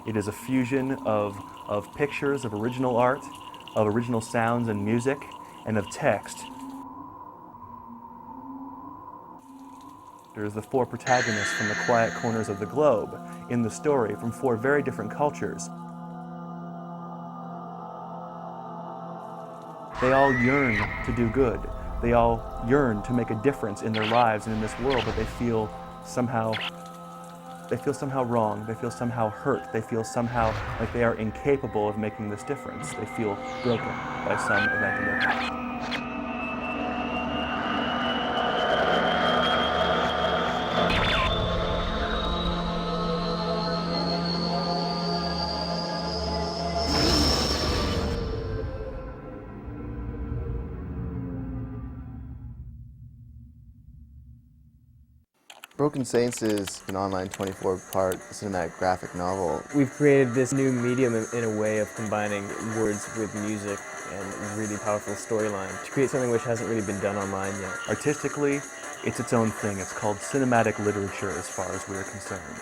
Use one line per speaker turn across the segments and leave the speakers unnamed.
It is a fusion of pictures, of original art, of original sounds and music, and of text. There's the four protagonists from the quiet corners of the globe in the story from four very different cultures. They all yearn to do good. They all yearn to make a difference in their lives and in this world, but they feel somehow wrong. They feel somehow hurt. They feel somehow like they are incapable of making this difference. They feel broken by some event in their past.
Broken Saints is an online 24-part cinematic graphic novel.
We've created this new medium in a way of combining words with music and really powerful storyline to create something which hasn't really been done online yet.
Artistically, it's its own thing. It's called cinematic literature as far as we're concerned.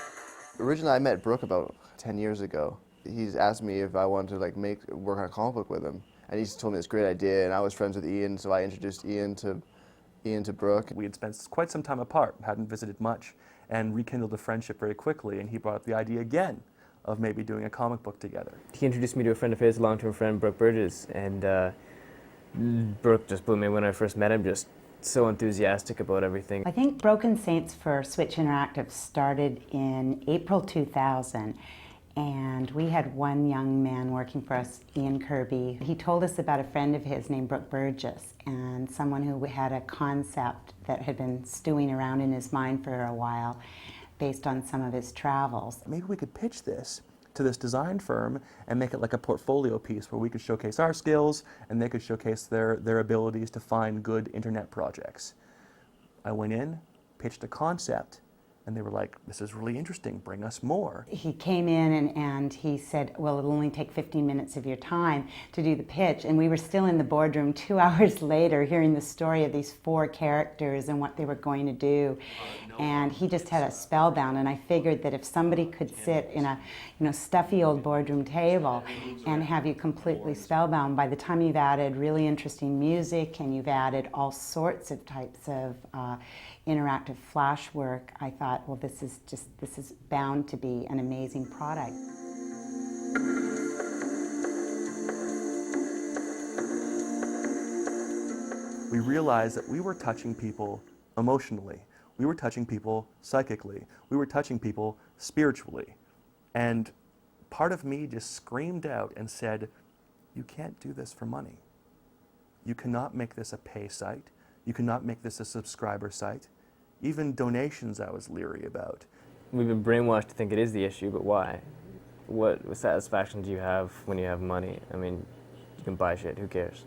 Originally, I met Brooke about 10 years ago. He's asked me if I wanted to work on a comic book with him. And he's told me it's a great idea, and I was friends with Ian, so I introduced Ian to Brooke.
We had spent quite some time apart, hadn't visited much, and rekindled a friendship very quickly, and he brought up the idea again of maybe doing a comic book together.
He introduced me to a friend of his, a long-term friend, Brooke Burgess, and Brooke just blew me when I first met him, just so enthusiastic about everything.
I think Broken Saints for Switch Interactive started in April 2000. And we had one young man working for us, Ian Kirby. He told us about a friend of his named Brooke Burgess, and someone who had a concept that had been stewing around in his mind for a while based on some of his travels.
Maybe we could pitch this to this design firm and make it like a portfolio piece where we could showcase our skills and they could showcase their abilities to find good internet projects. I went in, pitched a concept, and they were like, this is really interesting, bring us more.
He came in and he said, well, it'll only take 15 minutes of your time to do the pitch. And we were still in the boardroom 2 hours later hearing the story of these four characters and what they were going to do. And he just had us spellbound. And I figured that if somebody could sit in a stuffy old boardroom table and have you completely spellbound, by the time you've added really interesting music and you've added all sorts of types of interactive flash work, I thought, well, this is bound to be an amazing product.
We realized that we were touching people emotionally. We were touching people psychically. We were touching people spiritually. And part of me just screamed out and said, you can't do this for money. You cannot make this a pay site. You cannot make this a subscriber site. Even donations I was leery about.
We've been brainwashed to think it is the issue, but why? What satisfaction do you have when you have money? I mean, you can buy shit, who cares?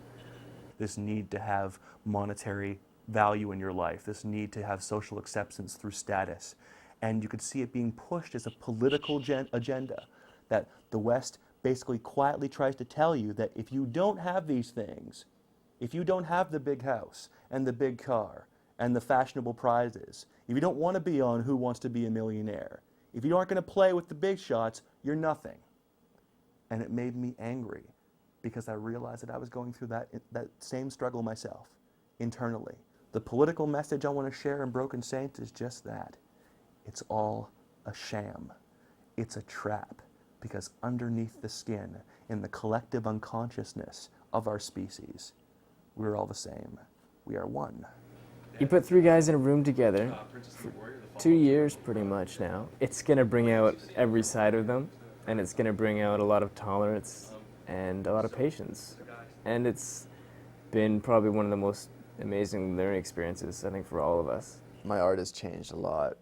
This need to have monetary value in your life, this need to have social acceptance through status. And you could see it being pushed as a political agenda, that the West basically quietly tries to tell you that if you don't have these things, if you don't have the big house and the big car and the fashionable prizes, if you don't want to be on Who Wants to Be a Millionaire, if you aren't going to play with the big shots, you're nothing. And it made me angry because I realized that I was going through that same struggle myself, internally. The political message I want to share in Broken Saints is just that. It's all a sham. It's a trap, because underneath the skin, in the collective unconsciousness of our species, we're all the same. We are one.
You put three guys in a room together for 2 years pretty much now. It's going to bring out every side of them, and it's going to bring out a lot of tolerance and a lot of patience. And it's been probably one of the most amazing learning experiences, I think, for all of us.
My art has changed a lot.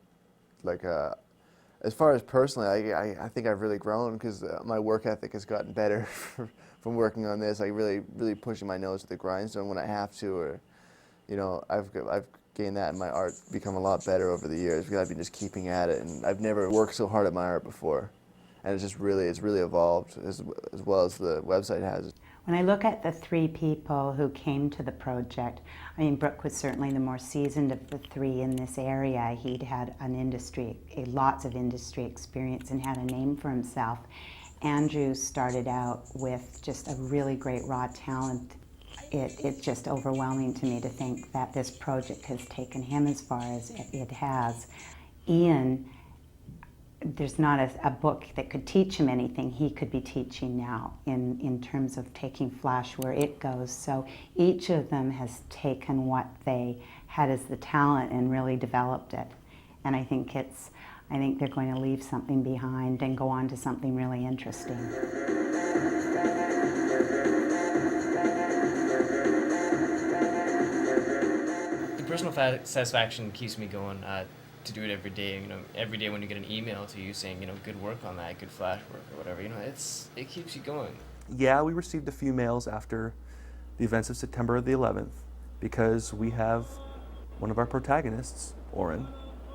As far as personally, I think I've really grown because my work ethic has gotten better from working on this. Really pushing my nose to the grindstone when I have to, or I've gained that, and my art become a lot better over the years because I've been just keeping at it, and I've never worked so hard at my art before, and it's really evolved as well as the website has.
When I look at the three people who came to the project, I mean, Brooke was certainly the more seasoned of the three in this area. He'd had lots of industry experience and had a name for himself. Andrew started out with just a really great raw talent. It's just overwhelming to me to think that this project has taken him as far as it has. Ian, there's not a book that could teach him anything he could be teaching now in terms of taking Flash where it goes. So each of them has taken what they had as the talent and really developed it. And I think they're going to leave something behind and go on to something really interesting.
The personal satisfaction keeps me going to do it every day. You know, every day when you get an email to you saying, you know, good work on that, good Flash work or whatever, you know, it keeps you going.
Yeah, we received a few mails after the events of September the 11th because we have one of our protagonists, Oren,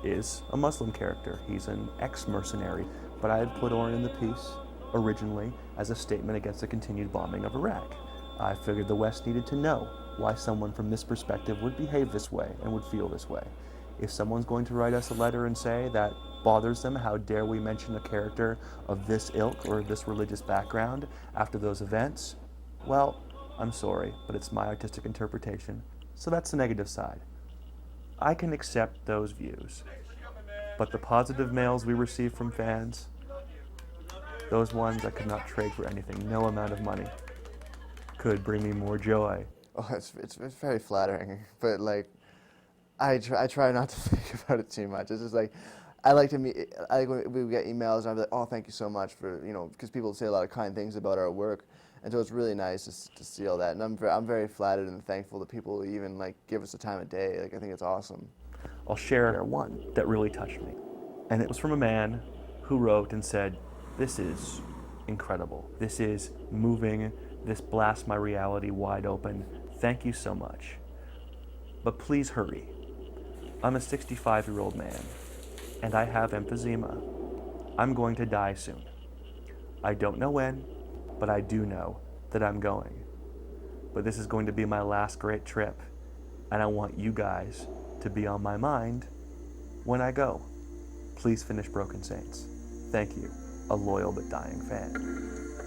is a Muslim character. He's an ex-mercenary, but I had put Oren in the piece originally as a statement against the continued bombing of Iraq. I figured the West needed to know why someone from this perspective would behave this way and would feel this way. If someone's going to write us a letter and say that bothers them, how dare we mention a character of this ilk or this religious background after those events, well, I'm sorry, but it's my artistic interpretation. So that's the negative side. I can accept those views, but the positive mails we receive from fans, those ones I could not trade for anything. No amount of money could bring me more joy.
Oh, it's very flattering, but like, I try not to think about it too much. It's just like, I like when we get emails and I'm like, oh, thank you so much for, you know, because people say a lot of kind things about our work, and so it's really nice to see all that, and I'm very flattered and thankful that people even like give us the time of day. Like, I think it's awesome.
I'll share one that really touched me, and it was from a man who wrote and said, "This is incredible. This is moving. This blasts my reality wide open. Thank you so much. But please hurry. I'm a 65-year-old man, and I have emphysema. I'm going to die soon. I don't know when, but I do know that I'm going. But this is going to be my last great trip, and I want you guys to be on my mind when I go. Please finish Broken Saints. Thank you, a loyal but dying fan."